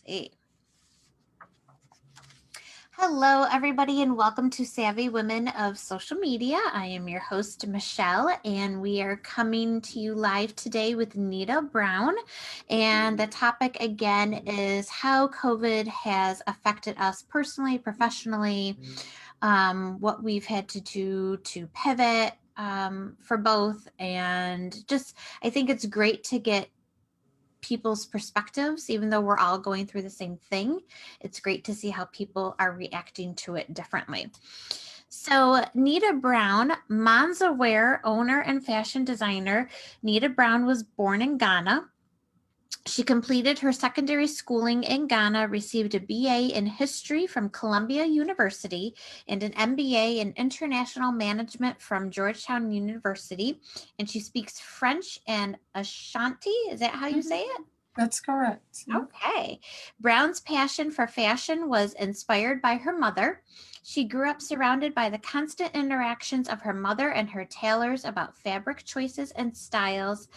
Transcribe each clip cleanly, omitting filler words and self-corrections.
see. Hello, everybody, and welcome to Savvy Women of Social Media. I am your host, Michelle, and we are coming to you live today with Nita Brown. And the topic again is how COVID has affected us personally, professionally, what we've had to do to pivot for both. And just, I think it's great to get people's perspectives, even though we're all going through the same thing. It's great to see how people are reacting to it differently. So Nita Brown, MansaWear owner and fashion designer. Nita Brown was born in Ghana. She completed her secondary schooling in Ghana, received a BA in history from Columbia University and an MBA in international management from Georgetown University. And she speaks French and Ashanti. Is that how you say it? That's correct. Okay. Brown's passion for fashion was inspired by her mother. She grew up surrounded by the constant interactions of her mother and her tailors about fabric choices and styles.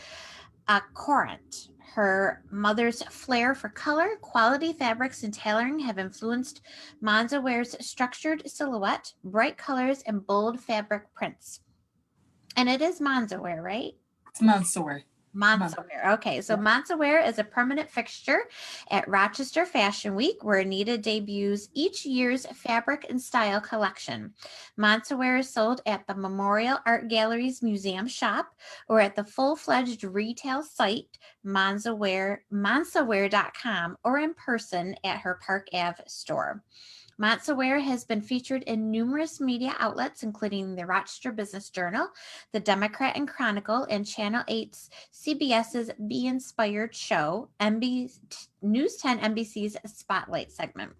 Courant. Her mother's flair for color, quality fabrics, and tailoring have influenced MansaWear's structured silhouette, bright colors, and bold fabric prints. And it is MansaWear, right? It's MansaWear. MansaWear. Okay, so MansaWear is a permanent fixture at Rochester Fashion Week, where Nita debuts each year's fabric and style collection. MansaWear is sold at the Memorial Art Gallery's museum shop or at the full-fledged retail site MansaWear.com or in person at her Park Ave store. MansaWear has been featured in numerous media outlets, including the Rochester Business Journal, the Democrat and Chronicle, and Channel 8's CBS's Be Inspired show, News 10 NBC's Spotlight segment.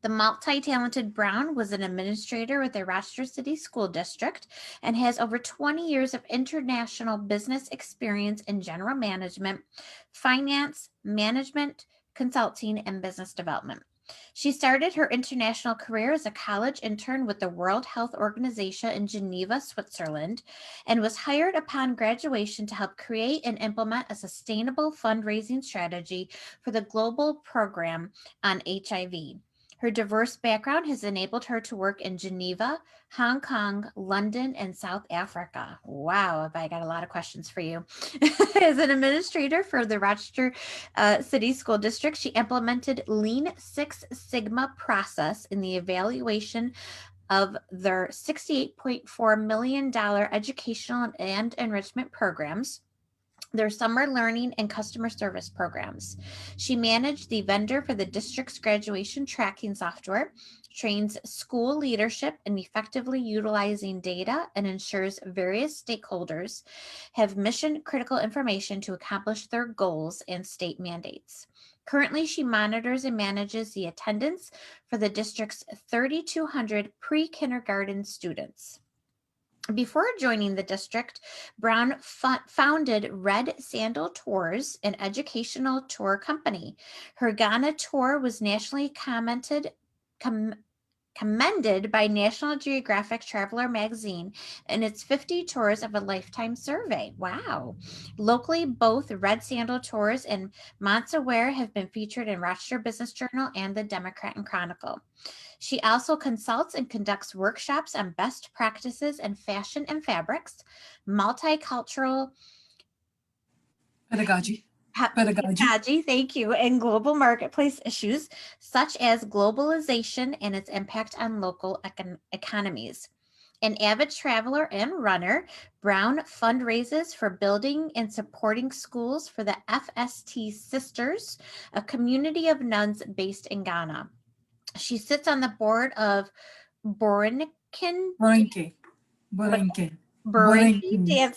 The multi-talented Brown was an administrator with the Rochester City School District and has over 20 years of international business experience in general management, finance, management, consulting, and business development. She started her international career as a college intern with the World Health Organization in Geneva, Switzerland, and was hired upon graduation to help create and implement a sustainable fundraising strategy for the global program on HIV. Her diverse background has enabled her to work in Geneva, Hong Kong, London, and South Africa. Wow, I got a lot of questions for you. As an administrator for the Rochester City School District, she implemented Lean Six Sigma process in the evaluation of their $68.4 million educational and enrichment programs, their summer learning and customer service programs. She managed the vendor for the district's graduation tracking software, trains school leadership in effectively utilizing data, and ensures various stakeholders have mission critical information to accomplish their goals and state mandates. Currently, she monitors and manages the attendance for the district's 3,200 pre-kindergarten students. Before joining the district, Brown founded Red Sandal Tours, an educational tour company. Her Ghana tour was nationally commended by National Geographic Traveler magazine in its 50 Tours of a Lifetime survey. Wow. Locally, both Red Sandal Tours and MansaWear have been featured in Rochester Business Journal and the Democrat and Chronicle. She also consults and conducts workshops on best practices in fashion and fabrics, multicultural pedagogy, thank you, and global marketplace issues such as globalization and its impact on local economies. An avid traveler and runner, Brown fundraises for building and supporting schools for the FST Sisters, a community of nuns based in Ghana. She sits on the board of Borinquen Dance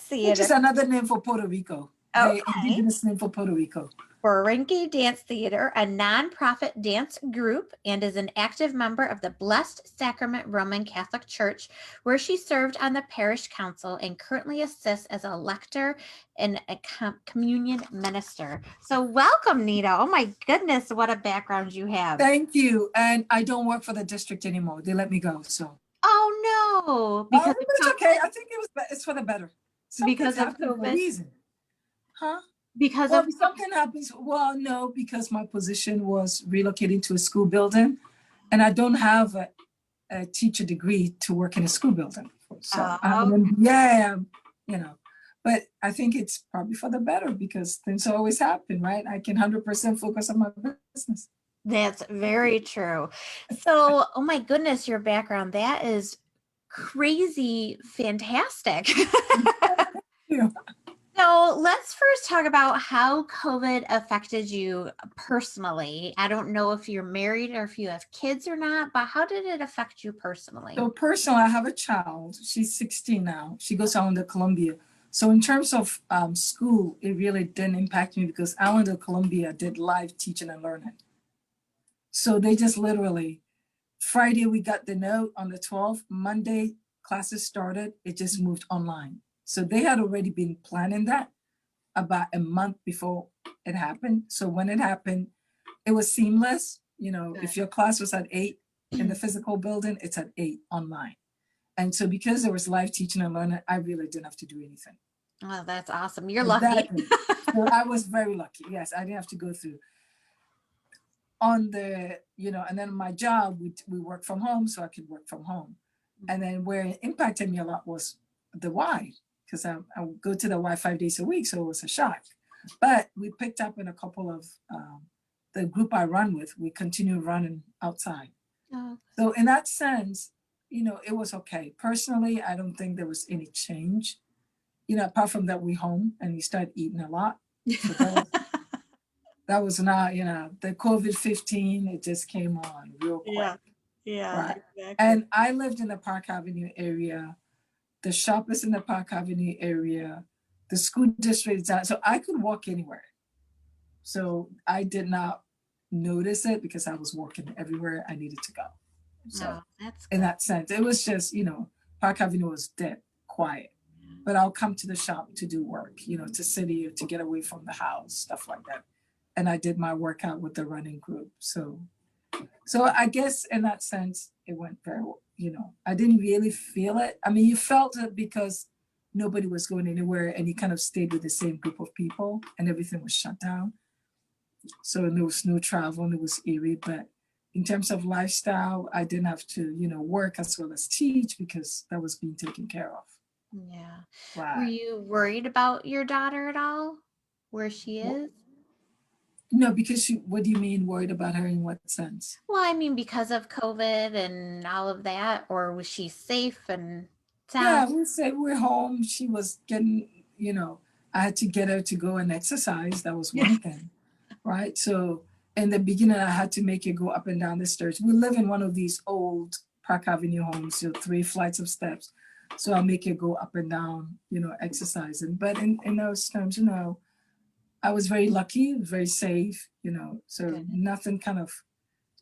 Theater, which is another name for Puerto Rico. Okay. The indigenous name for Puerto Rico. Borinquen Dance Theater, a nonprofit dance group, and is an active member of the Blessed Sacrament Roman Catholic Church, where she served on the parish council and currently assists as a lector and a communion minister. So welcome, Nita. Oh my goodness, what a background you have. Thank you. And I don't work for the district anymore. They let me go, so. Oh no. Because it's okay. I think it's for the better. Because of COVID. Reason. Huh? because Well, of if something happens, well, no, because my position was relocating to a school building, and I don't have a teacher degree to work in a school building. So I'm oh, an MBA, you know, but I think it's probably for the better because things always happen, right? I can 100% focus on my business. that's very true. So, oh my goodness, your background, that is crazy fantastic. Yeah. So let's first talk about how COVID affected you personally. I don't know if you're married or if you have kids or not, but how did it affect you personally? So personally, I have a child. She's 16 now. She goes on to Columbia. So in terms of school, it really didn't impact me because I went to Columbia, did live teaching and learning. So they just literally, Friday we got the note on the 12th. Monday classes started. It just moved online. So they had already been planning that about a month before it happened. So when it happened, it was seamless. You know, if your class was at 8 in the physical building, it's at 8 online. And so because there was live teaching and learning, I really didn't have to do anything. Oh, that's awesome. You're lucky. Exactly. So I was very lucky. Yes, I didn't have to go through on the, you know, and then my job, we work from home, so I could work from home. And then where it impacted me a lot was the Y, because I would go to the Y 5 days a week, so it was a shock. But we picked up in a couple of the group I run with, we continued running outside. Oh, So in that sense, you know, it was okay. Personally, I don't think there was any change. You know, apart from that, we home and we start eating a lot. So that was not, you know, the COVID-19, it just came on real yeah. quick. Yeah, Right. exactly. And I lived in the Park Avenue area. The shop is in the Park Avenue area. The school district is out. So I could walk anywhere. So I did not notice it because I was working everywhere I needed to go. So Oh, that's in good. that sense, it was just, you know, Park Avenue was dead, quiet. But I'll come to the shop to do work, you know, to city or to get away from the house, stuff like that. And I did my workout with the running group. So I guess in that sense, it went very well. You know, I didn't really feel it. I mean, you felt it because nobody was going anywhere and you kind of stayed with the same group of people and everything was shut down. So there was no travel and it was eerie. But in terms of lifestyle, I didn't have to, you know, work as well as teach because that was being taken care of. Yeah. Were Right. you worried about your daughter at all? Where she is? No, because what do you mean worried about her in what sense? Well, I mean, because of COVID and all of that, or was she safe and sound? Yeah, we said we're home. She was getting, you know, I had to get her to go and exercise. That was Yeah. one thing, right? So in the beginning, I had to make her go up and down the stairs. We live in one of these old Park Avenue homes, so 3 flights of steps. So I'll make her go up and down, you know, exercising. But in those terms, you know, I was very lucky, very safe, you know, so Good. nothing kind of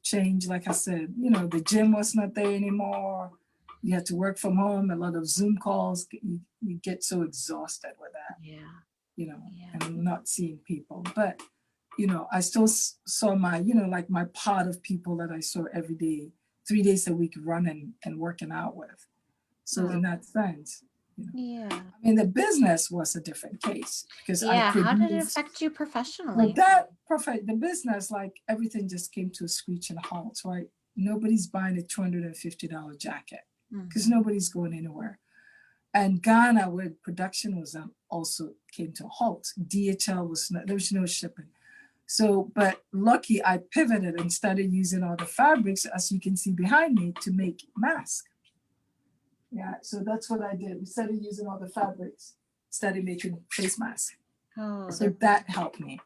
changed. Like I said, you know, the gym was not there anymore. You had to work from home, a lot of Zoom calls. You get so exhausted with that, Yeah. you know, Yeah. and not seeing people. But, you know, I still saw my, you know, like my pod of people that I saw every day, 3 days a week running and working out with. So Oh, in that sense, you know, yeah. I mean, the business was a different case because I Yeah. How did it produced. affect you Well, professionally? that perfect the business, like everything just came to a screeching halt, right? Nobody's buying a $250 jacket because Hmm. nobody's going anywhere. And Ghana, where production was also came to a halt. DHL was not, there was no shipping. So, but lucky I pivoted and started using all the fabrics, as you can see behind me, to make masks. Yeah, so that's what I did. We started using all the fabrics, started making face masks. Oh, So they're that helped me.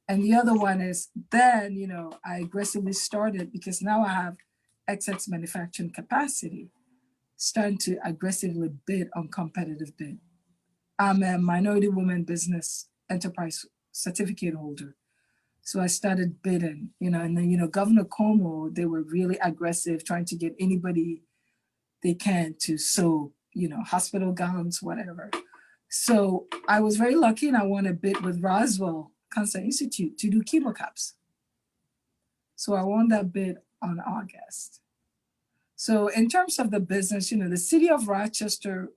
And the other one is then, you know, I aggressively started because now I have excess manufacturing capacity, starting to aggressively bid on competitive bid. I'm a minority woman business enterprise certificate holder. So I started bidding, you know, and then, you know, Governor Cuomo, they were really aggressive trying to get anybody they can to sew, you know, hospital gowns, whatever. So I was very lucky and I won a bid with Roswell Cancer Institute to do chemo caps. So I won that bid on August. So in terms of the business, you know, the city of Rochester,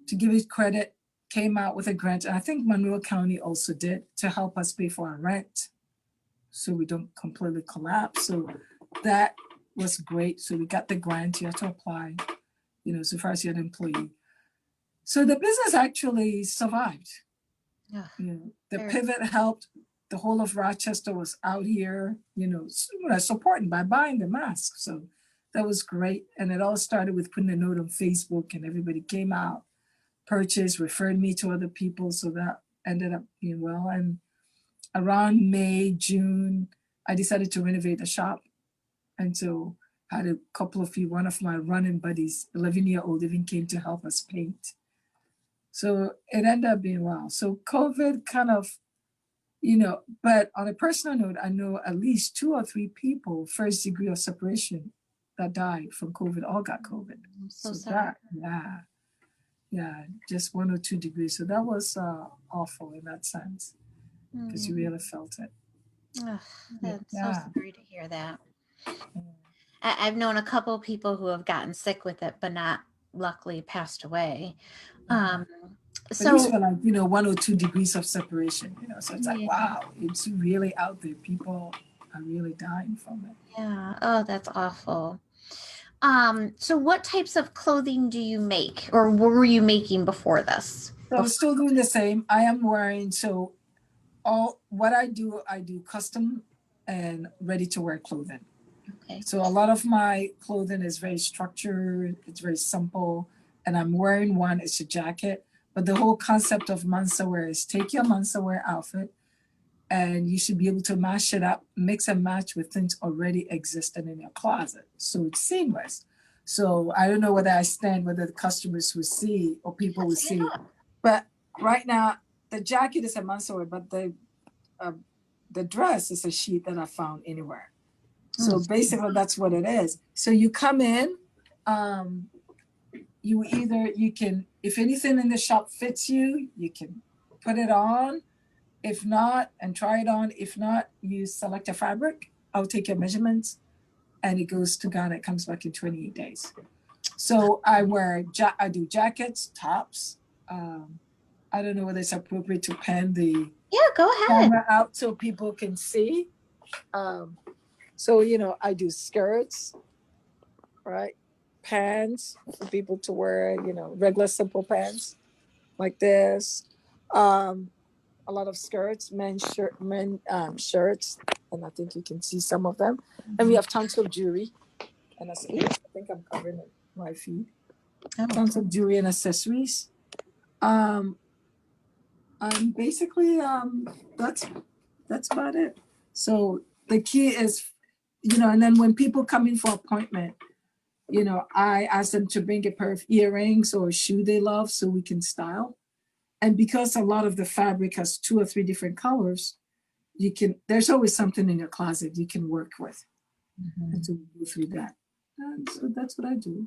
to give it credit, came out with a grant, and I think Monroe County also did, to help us pay for our rent so we don't completely collapse. So that was great. So we got the grant. You have to apply, so far as you're an employee. So the business actually survived. Yeah. The pivot helped. The whole of Rochester was out here, supporting by buying the masks. So that was great. And it all started with putting a note on Facebook, and everybody came out, purchased, referred me to other people. So that ended up being well. And around May, June, I decided to renovate the shop. And so I had a couple of one of my running buddies, 11-year-old, even came to help us paint. So it ended up being well. So COVID kind of, but on a personal note, I know at least 2 or 3 people, first degree of separation, that died from COVID, all got COVID. I'm so sorry. That, yeah, just 1 or 2 degrees. So that was awful in that sense, because you really felt it. Oh, that's so sorry to hear that. I've known a couple of people who have gotten sick with it, but not luckily passed away. So these were like, 1 or 2 degrees of separation, so it's like, wow, it's really out there. People are really dying from it. Yeah. Oh, that's awful. So what types of clothing do you make, or were you making before this? So I'm still doing the same. I am wearing, so what I do custom and ready to wear clothing. Okay. So a lot of my clothing is very structured, it's very simple, and I'm wearing one, it's a jacket. But the whole concept of MansaWear is take your MansaWear outfit and you should be able to mash it up, mix and match with things already existing in your closet. So it's seamless. So I don't know whether the customers will see or people will see. But right now, the jacket is a MansaWear, but the dress is a sheet that I found anywhere. So basically that's what it is. So you come in, you can, if anything in the shop fits you, you can put it on. If not, and try it on. If not, you select a fabric. I'll take your measurements and it goes to Ghana. It comes back in 28 days. So I do jackets, tops. I don't know whether it's appropriate to pan the go ahead. camera out so people can see. So, I do skirts, right? Pants for people to wear, regular simple pants like this. A lot of skirts, men's shirts, and I think you can see some of them. And we have tons of jewelry and I think I'm covering my feet. Tons of jewelry and accessories. And basically, that's about it. So the key is, and then when people come in for appointment, I ask them to bring a pair of earrings or a shoe they love so we can style. And because a lot of the fabric has 2 or 3 different colors, there's always something in your closet you can work with. And so we go through that. And so that's what I do.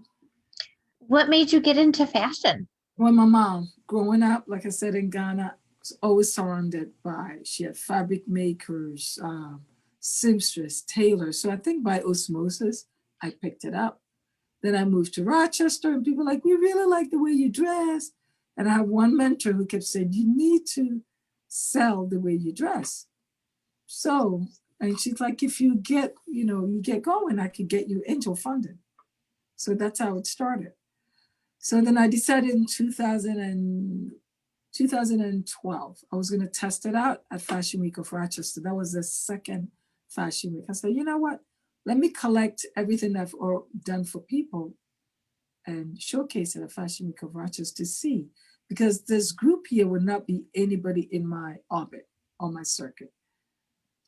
What made you get into fashion? Well, my mom, growing up, like I said, in Ghana, was always surrounded by, she had fabric makers, seamstress, tailors. So I think by osmosis, I picked it up. Then I moved to Rochester and people were like, we really like the way you dress. And I have one mentor who kept saying, you need to sell the way you dress. So, and she's like, if you get going, I could get you angel funding. So that's how it started. So then I decided in 2012, I was going to test it out at Fashion Week of Rochester. That was the second Fashion Week. I said, you know what? Let me collect everything I've done for people and showcase it at Fashion Week of Rochester to see, because this group here would not be anybody in my orbit on my circuit,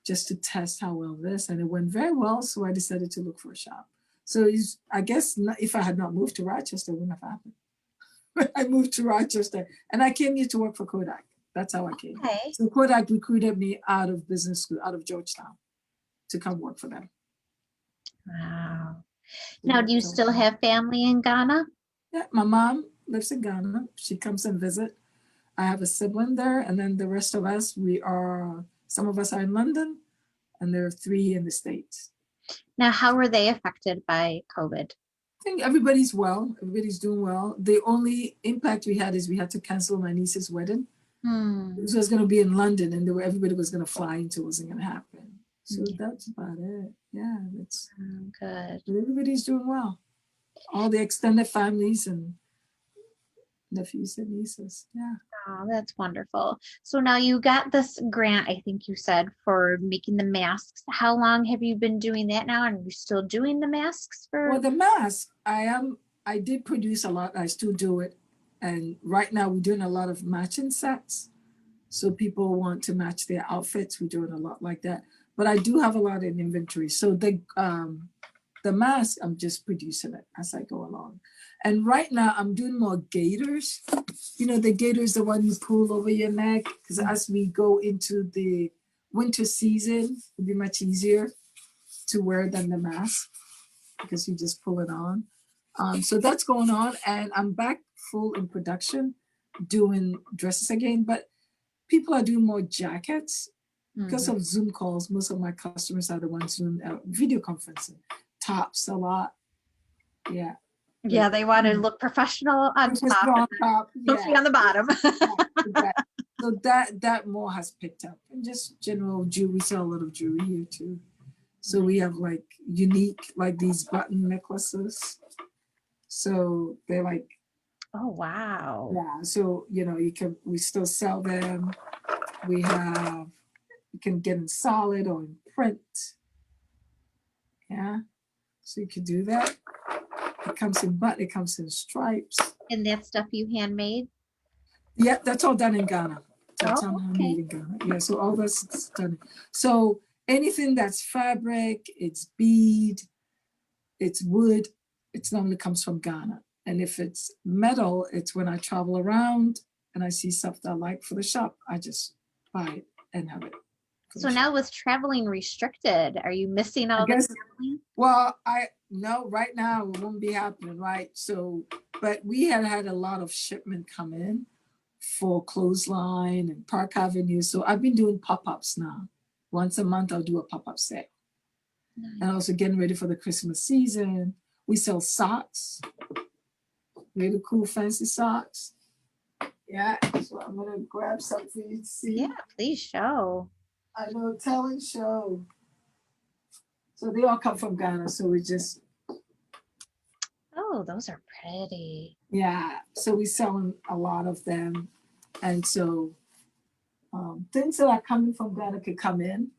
just to test how well this, and it went very well. So I decided to look for a shop. So I guess if I had not moved to Rochester, it wouldn't have happened. I moved to Rochester and I came here to work for Kodak. That's how I came. Okay. So Kodak recruited me out of business school, out of Georgetown, to come work for them. Wow. Now, do you still have family in Ghana? Yeah, my mom lives in Ghana. She comes and visit. I have a sibling there, and then the rest of us, some of us are in London, and there are 3 in the States. Now, how were they affected by COVID? think everybody's well. Everybody's doing well. The only impact we had is we had to cancel my niece's wedding. This was going to be in London, and everybody was going to fly into. It wasn't going to happen. So that's about it. Yeah, that's good. Everybody's doing well. All the extended families and nephews and nieces. Yeah. Oh, that's wonderful. So now you got this grant, I think you said, for making the masks. How long have you been doing that now? And you're still doing the masks for? Well, the mask, I did produce a lot. I still do it. And right now we're doing a lot of matching sets. So people want to match their outfits. We're doing a lot like that. But I do have a lot in inventory. So the mask, I'm just producing it as I go along. And right now I'm doing more gaiters. You know, the gaiter is the one you pull over your neck, because as we go into the winter season, it'll be much easier to wear than the mask, because you just pull it on. So that's going on, and I'm back full in production doing dresses again, but people are doing more jackets because of Zoom calls. Most of my customers are the ones doing video conferencing. Tops a lot. Yeah. Yeah, they want to look professional on top, mostly on the bottom. So that more has picked up, and just general jewelry. We sell a lot of jewelry here too. So we have like unique, like these button necklaces. So they're like, oh wow. Yeah. So we still sell them. You can get in solid or in print. Yeah. So you can do that. It comes in stripes. And that stuff you handmade? Yeah, that's all done in Ghana. That's all handmade in Ghana. Yeah, so all that's done. So anything that's fabric, it's bead, it's wood, it normally comes from Ghana. And if it's metal, it's when I travel around and I see stuff that I like for the shop, I just buy it and have it. So now with traveling restricted, are you missing all the traveling? Well, no, right now it won't be happening, right? So, but we had a lot of shipment come in for Clothesline and Park Avenue. So I've been doing pop-ups now. Once a month, I'll do a pop-up sale. Nice. And also getting ready for the Christmas season. We sell socks, really cool, fancy socks. Yeah, so I'm gonna grab something for you to see. Yeah, please show. I know, tell and show. So they all come from Ghana, so we just. Oh, those are pretty. Yeah, so we selling a lot of them, and so things that are coming from Ghana could come in,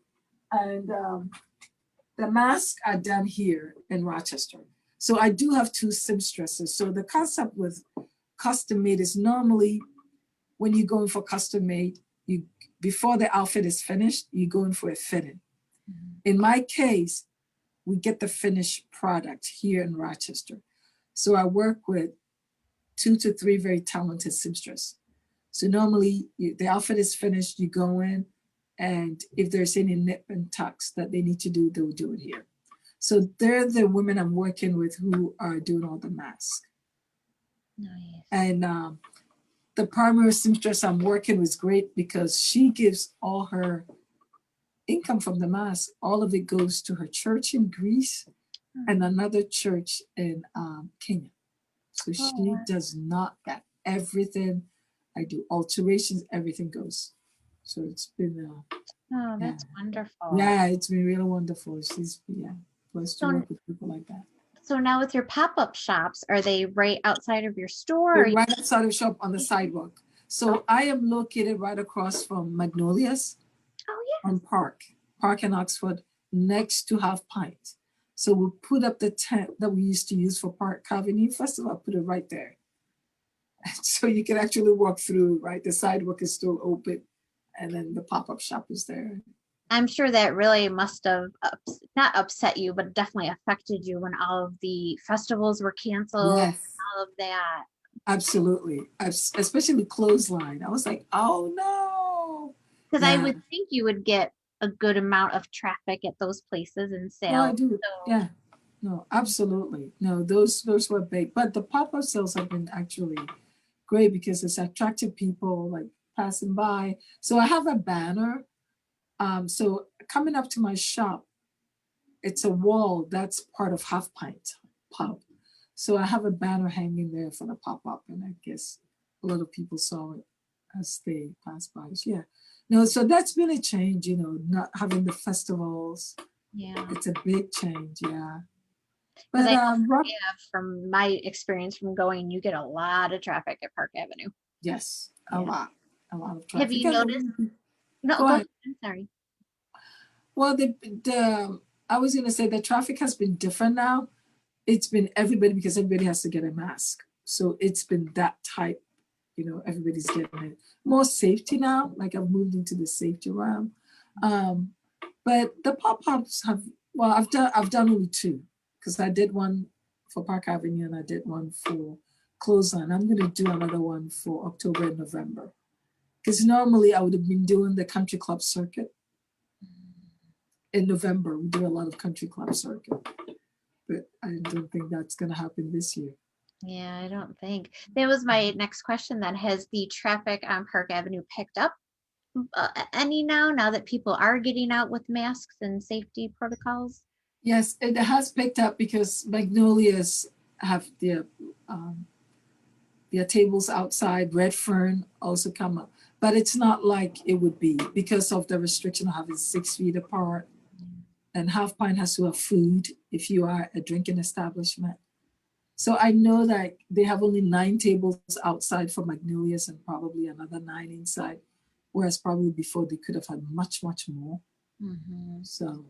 and the masks are done here in Rochester. So I do have 2 seamstresses. So the concept with custom made is normally when you're going for custom made, before the outfit is finished, you go in for a fitting. In my case, we get the finished product here in Rochester. So I work with 2 to 3 very talented seamstresses. So normally the outfit is finished, you go in, and if there's any nip and tucks that they need to do, they'll do it here. So they're the women I'm working with who are doing all the masks. Nice. And the primary seamstress I'm working with is great because she gives all her income from the mask. All of it goes to her church in Greece and another church in Kenya. So she does not get everything. I do alterations, everything goes. So it's been that's wonderful. Yeah, it's been really wonderful. She's blessed to work with people like that. So now with your pop-up shops, are they right outside of your store? They're right outside of the shop on the sidewalk. So I am located right across from Magnolia's on Park in Oxford, next to Half Pint. So we'll put up the tent that we used to use for Park Avenue Festival. I'll put it right there. So you can actually walk through, right? The sidewalk is still open, and then the pop-up shop is there. I'm sure that really must have not upset you, but definitely affected you when all of the festivals were canceled. Yes. And all of that. Absolutely. Especially Clothesline. I was like, oh no. Because I would think you would get a good amount of traffic at those places and sales. Oh, I do. So. Yeah. No, absolutely. No, those were big. But the pop-up sales have been actually great because it's attracted people like passing by. So I have a banner. So coming up to my shop, it's a wall that's part of Half Pint pub. So I have a banner hanging there for the pop-up, and I guess a lot of people saw it as they passed by. Yeah. No, so that's been a change, not having the festivals. Yeah. It's a big change, yeah. Because But I know from my experience from going, you get a lot of traffic at Park Avenue. yes, Yeah. a lot of Have traffic. you noticed? No, Go go ahead. ahead. I'm sorry. Well, the I was gonna say the traffic has been different now. It's been everybody because everybody has to get a mask. So it's been that type, everybody's getting it. More safety now, like I've moved into the safety realm. Um, but the pop-ups have, well, I've done only two because I did one for Park Avenue and I did one for Clothesline. I'm gonna do another one for October and November. Because normally I would have been doing the country club circuit. In November, we do a lot of country club circuit. But I don't think that's gonna happen this year. Yeah, I don't think. That was my next question then. Has the traffic on Park Avenue picked up any now that people are getting out with masks and safety protocols? Yes, it has picked up because Magnolias have their tables outside. Red Fern also come up, but it's not like it would be because of the restriction of having 6 feet apart. And Half Pint has to have food if you are a drinking establishment. So I know that they have only 9 tables outside for Magnolias and probably another 9 inside, whereas probably before they could have had much, much more. Mm-hmm. So,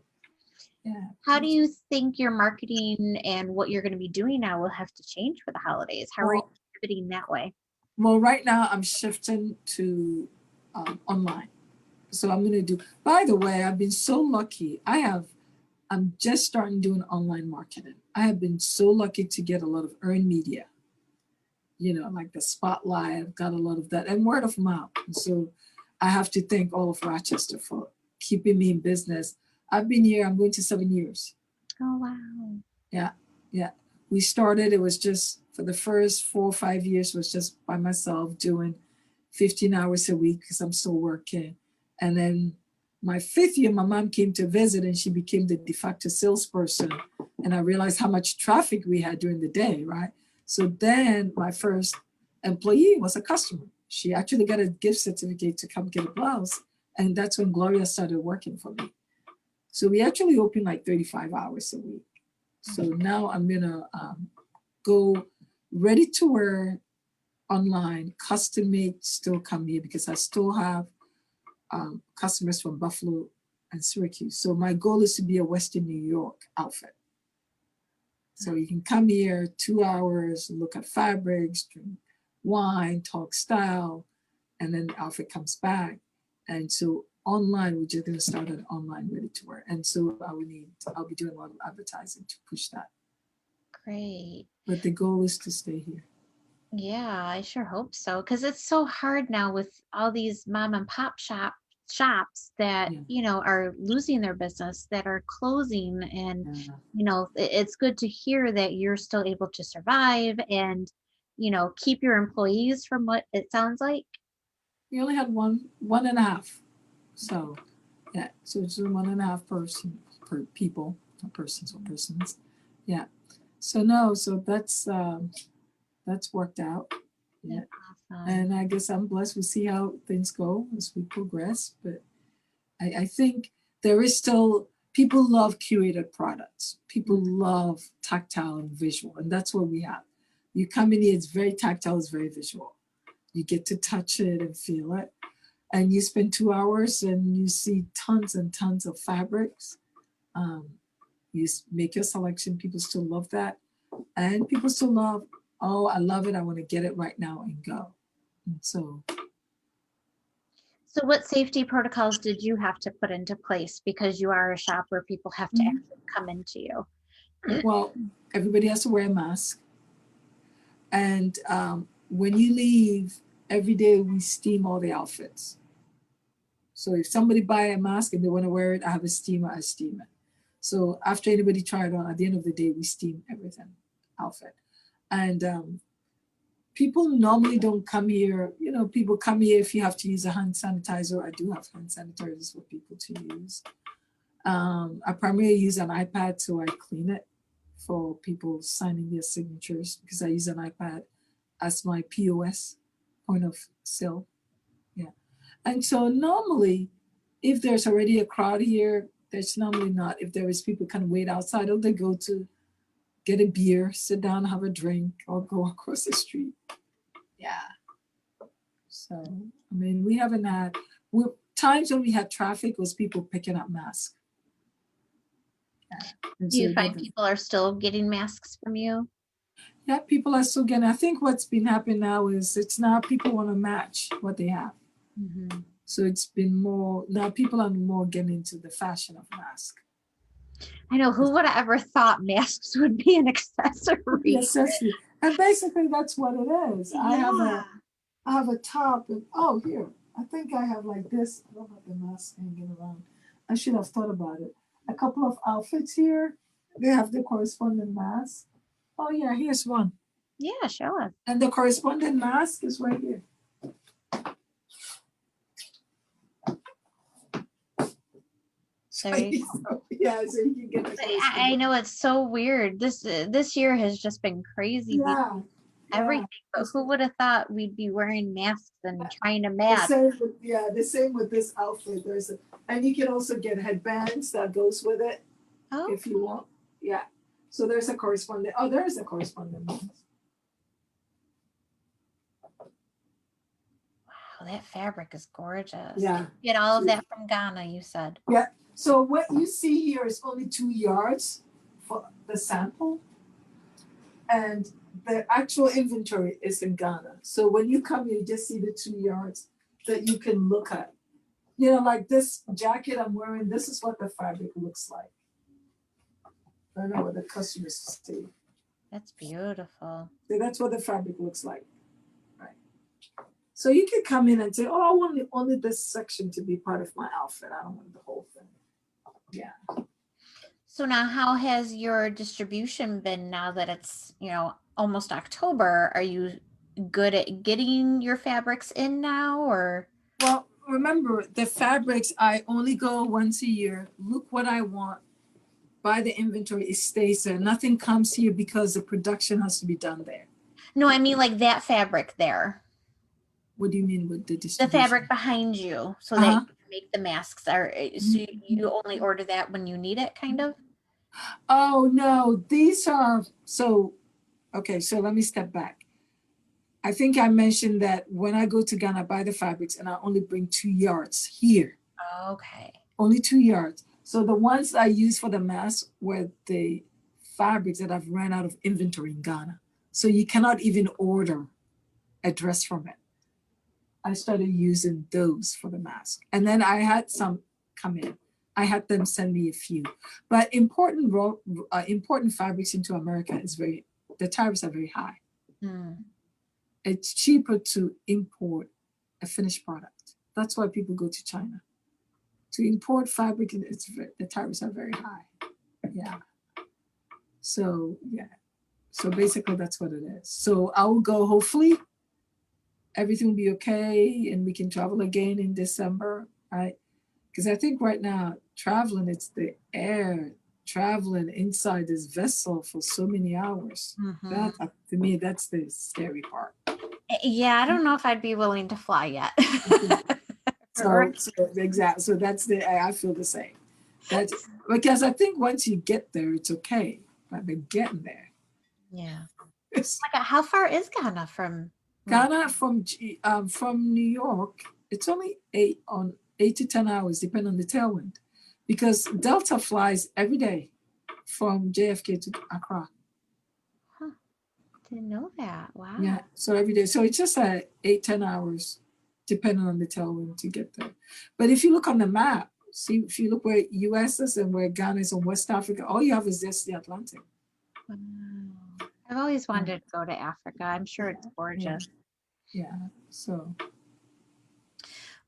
yeah. How do you think your marketing and what you're going to be doing now will have to change for the holidays? How are you pivoting that way? Well, right now I'm shifting to online. So I'm going to do, by the way, I've been so lucky. I'm just starting doing online marketing. I have been so lucky to get a lot of earned media, like the spotlight. I've got a lot of that and word of mouth. And so I have to thank all of Rochester for keeping me in business. I've been here, I'm going to 7 years. Oh, wow. Yeah. Yeah. We started, it was just for the first 4 or 5 years was just by myself doing 15 hours a week because I'm still working. And then my 5th year, my mom came to visit and she became the de facto salesperson. And I realized how much traffic we had during the day, right? So then my first employee was a customer. She actually got a gift certificate to come get a blouse. And that's when Gloria started working for me. So we actually open like 35 hours a week. So now I'm going to go ready to wear online, custom made still come here because I still have customers from Buffalo and Syracuse. So my goal is to be a Western New York outfit. So you can come here 2 hours, look at fabrics, drink wine, talk style, and then the outfit comes back. And so online, we're just going to start an online ready to wear. And so I'll be doing a lot of advertising to push that. Great. But the goal is to stay here. Yeah, I sure hope so. Because it's so hard now with all these mom and pop shops that, are losing their business, that are closing. And, it's good to hear that you're still able to survive and, keep your employees from what it sounds like. We only had one and a half. So, yeah, so it's 1.5 person per people, not persons or persons. Yeah. So no, so that's worked out. Yeah. Awesome. And I guess I'm blessed. We'll see how things go as we progress. But I think there is still, people love curated products. People love tactile and visual. And that's what we have. You come in here, it's very tactile, it's very visual. You get to touch it and feel it. And you spend 2 hours and you see tons and tons of fabrics. You make your selection. People still love that. And people still love, oh, I love it. I want to get it right now and go. And so what safety protocols did you have to put into place because you are a shop where people have to actually come into you? Well, everybody has to wear a mask. And when you leave, every day we steam all the outfits. So if somebody buy a mask and they want to wear it, I have a steamer, I steam it. So after anybody try it on, at the end of the day, we steam everything, outfit. And people normally don't come here. People come here if you have to use a hand sanitizer. I do have hand sanitizers for people to use. I primarily use an iPad, so I clean it for people signing their signatures because I use an iPad as my POS, point of sale. Yeah. And so normally, if there's already a crowd here, there's normally not. If there is people kind of wait outside, or they go to get a beer, sit down, have a drink, or go across the street. Yeah. So, I mean, we haven't had times when we had traffic was people picking up masks. Yeah. Do you find people are still getting masks from you? Yeah, people are still getting. I think what's been happening now is it's now people want to match what they have. Mm-hmm. So it's been more now. People are more getting into the fashion of mask. I know, who would have ever thought masks would be an accessory? Accessory, and basically that's what it is. Yeah. I have a top, and oh here, I think I have like this. I don't have the mask hanging around. I should have thought about it. A couple of outfits here. They have the corresponding mask. Oh yeah, here's one. Yeah, show us. And the corresponding mask is right here. So yeah, so you can get. I know it's so weird. This year has just been crazy. Yeah. Everything, but who would have thought we'd be wearing masks and trying to match? The same with this outfit. And you can also get headbands that goes with it if you want. Yeah. So there's a correspondent. Oh, there is a correspondent mask. Wow, that fabric is gorgeous. Yeah. You get all of that from Ghana, you said. Yeah. So what you see here is only 2 yards for the sample, and the actual inventory is in Ghana. So when you come, you just see the 2 yards that you can look at. You know, like this jacket I'm wearing, this is what the fabric looks like. I don't know what the customers see. That's beautiful. So that's what the fabric looks like. Right. So you can come in and say, oh, I want only this section to be part of my outfit. I don't want the whole thing. Yeah. So now how has your distribution been now that it's, almost October? Are you good at getting your fabrics in now, or? Well, remember the fabrics, I only go once a year. Look what I want. Buy the inventory, it stays there. Nothing comes here because the production has to be done there. No, I mean like that fabric there. What do you mean with the distribution? The fabric behind you, so that you can make the masks. So you only order that when you need it, kind of? Oh, no, these are, okay, so let me step back. I think I mentioned that when I go to Ghana, I buy the fabrics and I only bring 2 yards here. Okay. Only 2 yards. So the ones I use for the mask were the fabrics that I've run out of inventory in Ghana. So you cannot even order a dress from it. I started using those for the mask. And then I had some come in. I had them send me a few. But important fabrics into America the tariffs are very high. It's cheaper to import a finished product. That's why people go to China. To import fabric, the tariffs are very high. Yeah. So, yeah. So basically that's what it is. So I will go, hopefully everything will be okay and we can travel again in December, right? Because I think right now traveling, it's the air, traveling inside this vessel for so many hours. That, to me, that's the scary part. Yeah, I don't know if I'd be willing to fly yet. So exactly. So that's I feel the same. That's because I think once you get there, it's okay. But getting there. Yeah. How far is Ghana from? Ghana from New York, it's only 8 to 10 hours, depending on the tailwind, because Delta flies every day from JFK to Accra. Huh. Didn't know that. Wow. Yeah. So every day. So it's just 8-10 hours, depending on the tailwind to get there. But if you look on the map, see if you look where US is and where Ghana is in West Africa, all you have is just the Atlantic. Wow. I've always wanted to go to Africa. I'm sure it's gorgeous. Yeah. So.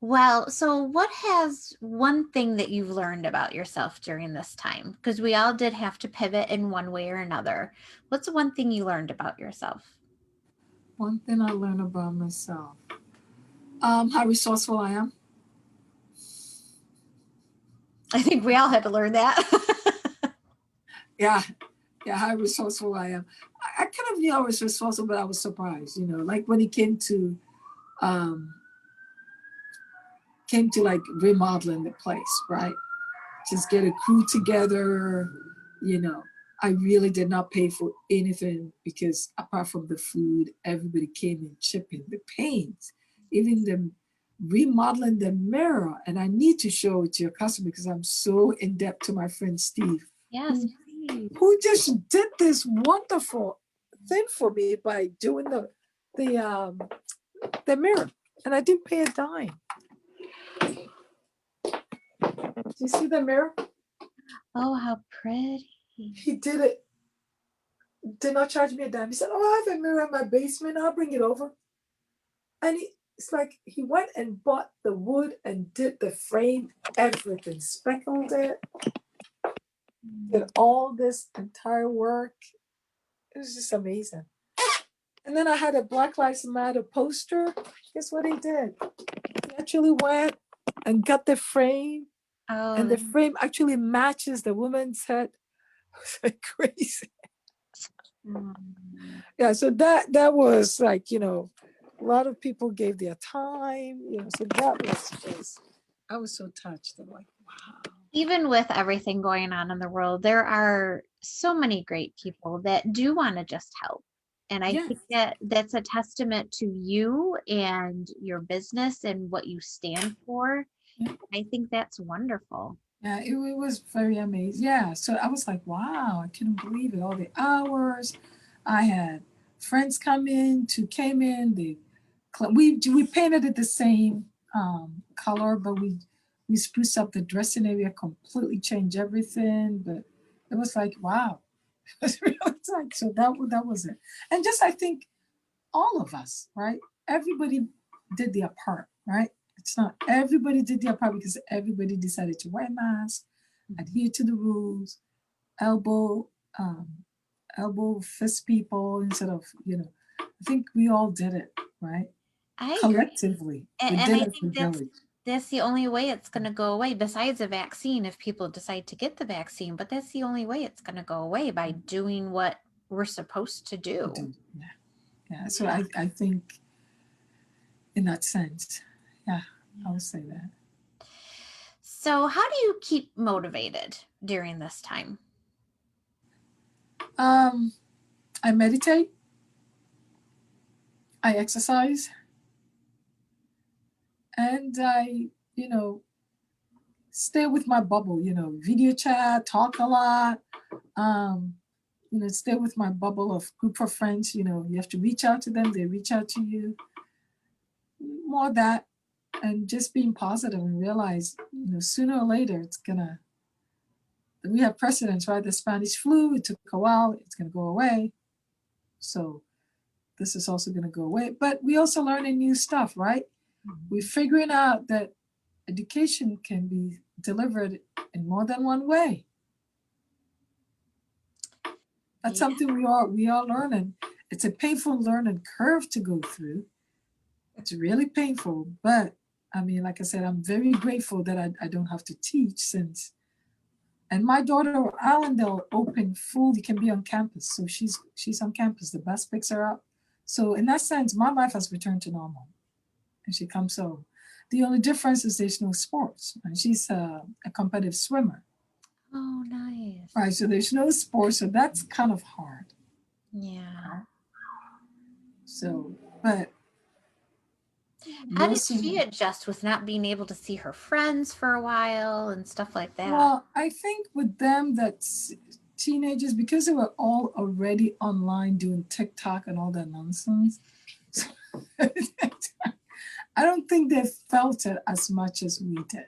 Well, so what has one thing that you've learned about yourself during this time? Because we all did have to pivot in one way or another. What's one thing you learned about yourself? One thing I learned about myself. How resourceful I am. I think we all had to learn that. Yeah. Yeah, how resourceful I am. I kind of knew I was resourceful, but I was surprised, like when it um came to like remodeling the place, right? Just get a crew together, you know. I really did not pay for anything because apart from the food, everybody came and chipped in the paint, even the remodeling the mirror. And I need to show it to your customer because I'm so in debt to my friend Steve, Yes, who, please. who just did this wonderful thing for me by doing the the mirror, and I didn't pay a dime. Do you see the mirror? Oh, how pretty. He did not charge me a dime. He said, "Oh, I have a mirror in my basement. I'll bring it over." And it's like he went and bought the wood and did the frame, everything, speckled it, did all this entire work. It was just amazing. And then I had a Black Lives Matter poster. Guess what he did? He actually went and got the frame, and Oh, the frame actually matches the woman's head. It was like crazy. mm. Yeah, so that was like, a lot of people gave their time, so that was just, I was so touched. I'm like, wow. Even with everything going on in the world, there are so many great people that do want to just help. And I Yeah, think that that's a testament to you and your business and what you stand for. yeah, I think that's wonderful. yeah, it was very amazing. Yeah, so I was like, wow, I couldn't believe it. All the hours I had friends came in. We painted it the same color, but we spruced up the dressing area, completely changed everything. But it was like, wow, it was really tight. So that was it. And just I think all of us, right? Everybody did their part, right? It's not everybody did their part because everybody decided to wear masks, adhere to the rules, elbow, um, elbow fist people instead of, I think we all did it, right? I agree. Collectively, And, we and did I it as a think that's village. that's the only way it's going to go away besides a vaccine if people decide to get the vaccine, but that's the only way it's going to go away by doing what we're supposed to We do. do, yeah, yeah. So Yeah. I think in that sense, yeah, I would say that. So, how do you keep motivated during this time? Um, I meditate, I exercise, and I, you know, stay with my bubble, video chat, talk a lot, um, stay with my bubble of group of friends, you have to reach out to them, they reach out to you, more of that, and just being positive and realize, sooner or later we have precedents, right? The Spanish flu, it took a while, it's gonna go away. So this is also gonna go away. But we also learning new stuff, right? We're figuring out that education can be delivered in more than one way. That's Yeah, something we are learning. It's a painful learning curve to go through. It's really painful, but I mean, like I said, I'm very grateful that I don't have to teach since. And my daughter Allendale open fully can be on campus, so she's on campus. The bus picks her up. So in that sense, my life has returned to normal, and she comes home. The only difference is there's no sports, and she's a competitive swimmer, oh, nice. right? So there's no sports, so that's kind of hard. Yeah. So, but How real did she soon. adjust with not being able to see her friends for a while and stuff like that? Well, I think with them that's teenagers because they were all already online doing TikTok and all that nonsense. I don't think they felt it as much as we did.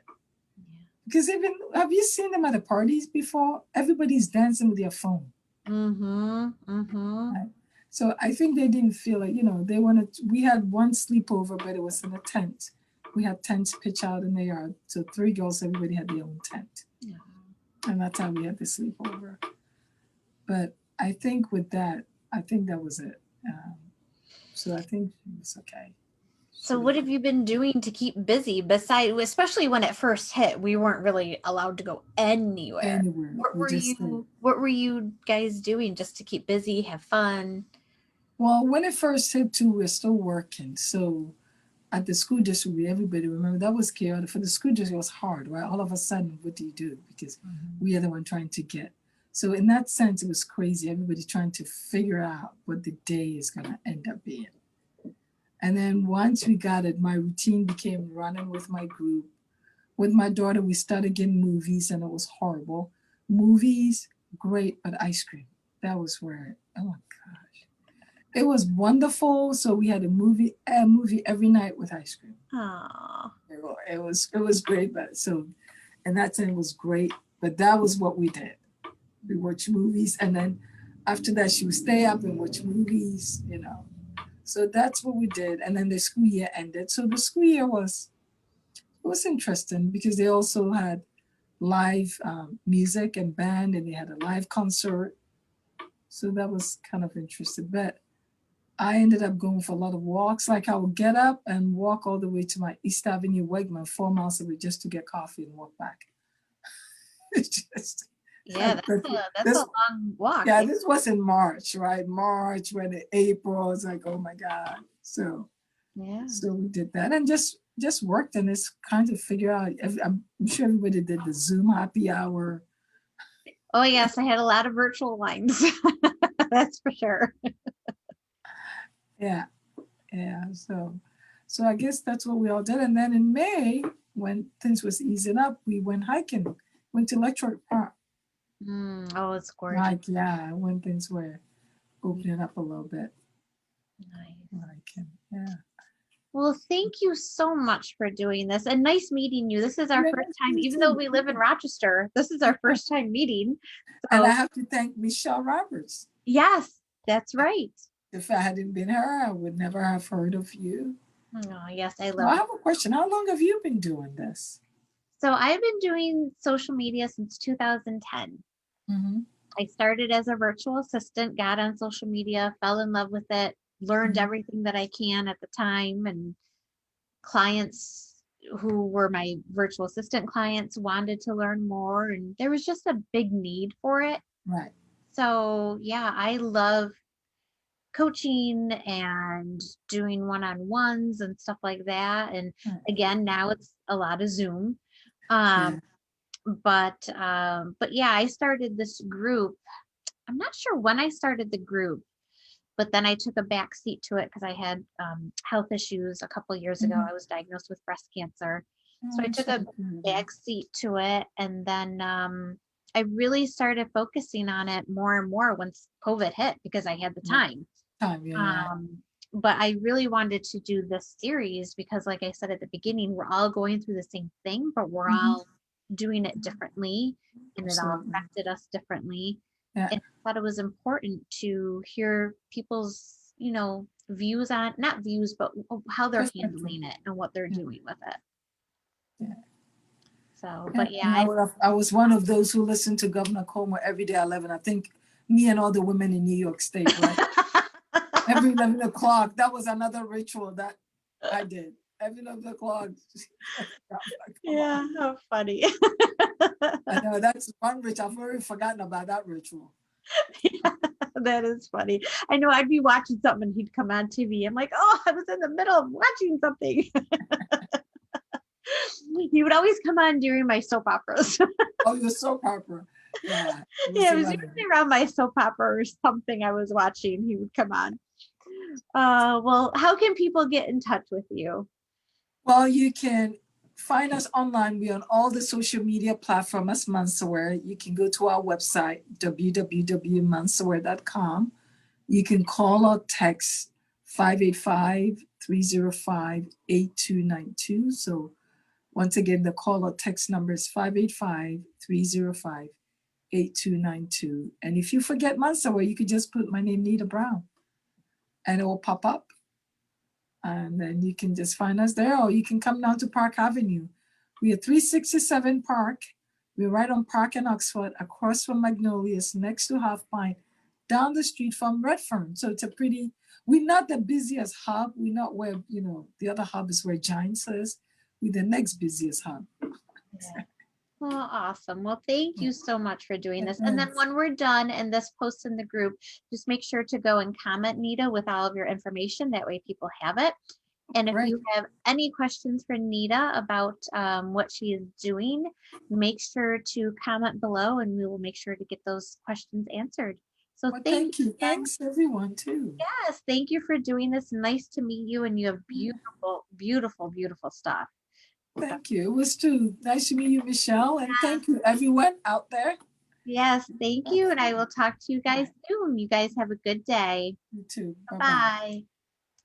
Yeah. Because even have you seen them at the parties before? Everybody's dancing with their phone. Mm-hmm. Mm-hmm. Right? So I think they didn't feel it. They wanted. We had one sleepover, but it was in a tent. We had tents pitched out in the yard. So three girls, everybody had their own tent. Yeah. And that's how we had the sleepover. But I think with that, I think that was it. So I think it was okay. So what have you been doing to keep busy besides, especially when it first hit, we weren't really allowed to go anywhere. Anywhere. We just stayed. What were you guys doing just to keep busy, have fun? Well, when it first hit too, we're still working. So at the school district, everybody remember that was chaotic. For the school district, it was hard, right? All of a sudden, what do you do? Because we are the one trying to get. So in that sense, it was crazy. Everybody trying to figure out what the day is going to end up being. And then once we got it, my routine became running with my group. With my daughter, we started getting movies, and it was horrible. Movies, great, but ice cream. That was where, oh my gosh. It was wonderful. So we had a movie every night with ice cream. Aww. It was great, but so, and that time was great. But that was what we did. We watched movies, and then after that, she would stay up and watch movies, you know. So that's what we did. And then the school year ended. So the school year was interesting because they also had live music and band, and they had a live concert. So that was kind of interesting. But I ended up going for a lot of walks. Like I would get up and walk all the way to my East Avenue Wegman, 4 miles away, just to get coffee and walk back. It's just, yeah, that's a long walk. Yeah, this was in March, right? March, when in April, it's like, oh my God. So yeah. So we did that and just worked, and it's kind of figure out. I'm sure everybody did the Zoom happy hour. Oh yes, I had a lot of virtual lines. That's for sure. Yeah. So I guess that's what we all did. And then in May, when things was easing up, we went hiking. Went to Electric Park. Oh, it's gorgeous. Like, yeah, when things were opening up a little bit. Nice. Hiking, yeah. Well, thank you so much for doing this, and nice meeting you. This is our first time, even though we live in Rochester, this is our first time meeting. So, and I have to thank Michelle Roberts. Yes, that's right. If I hadn't been her, I would never have heard of you. Oh, yes, I love it. I have a question. How long have you been doing this? So I've been doing social media since 2010. Mm-hmm. I started as a virtual assistant, got on social media, fell in love with it, learned everything that I can at the time, and clients who were my virtual assistant clients wanted to learn more, and there was just a big need for it. Right. So yeah, I love coaching and doing one-on-ones and stuff like that. And again, now it's a lot of Zoom. But yeah, I started this group. I'm not sure when I started the group, but then I took a back seat to it because I had health issues a couple years ago. I was diagnosed with breast cancer. So I took a back seat to it. And then I really started focusing on it more and more once COVID hit because I had the time. But I really wanted to do this series because, like I said at the beginning, we're all going through the same thing, but we're all doing it differently, and it all affected us differently. And I thought it was important to hear people's, views on, not views, but how they're handling it and what they're doing with it. So, but yeah. I was one of those who listened to Governor Cuomo every day at 11. I think me and all the women in New York State, right? Every 11 o'clock, that was another ritual that I did. Every 11 o'clock. Yeah, how funny. I know, that's one ritual. I've already forgotten about that ritual. Yeah, that is funny. I know I'd be watching something and he'd come on TV. I'm like, oh, I was in the middle of watching something. He would always come on during my soap operas. Oh, your soap opera. Yeah. It was usually around my soap opera or something I was watching. He would come on. Well, how can people get in touch with you? Well, you can find us online. We're on all the social media platforms as MansaWear. You can go to our website, www.mansawear.com. You can call or text 585-305-8292. So once again, the call or text number is 585-305-8292. And if you forget MansaWear, you could just put my name, Nita Brown, and it will pop up. And then you can just find us there, or you can come down to Park Avenue. We are 367 Park. We're right on Park and Oxford, across from Magnolias, next to Half Pint, down the street from Redfern. So it's a pretty, we're not the busiest hub. We're not where, the other hub is where Giants is. We're the next busiest hub. Yeah. Oh, awesome. Well, thank you so much for doing this. And then Thanks. when we're done and this posts in the group, just make sure to go and comment, Nita, with all of your information. That way people have it. And if Right. you have any questions for Nita about what she is doing, make sure to comment below and we will make sure to get those questions answered. So Well, thank thank you. you. Thanks everyone too. Yes, thank you for doing this. Nice to meet you. And you have beautiful, beautiful, beautiful stuff. Thank you. It was too nice to meet you, Michelle. And thank you everyone out there. Yes, thank you. And I will talk to you guys soon. You guys have a good day. You too. Bye-bye. Bye.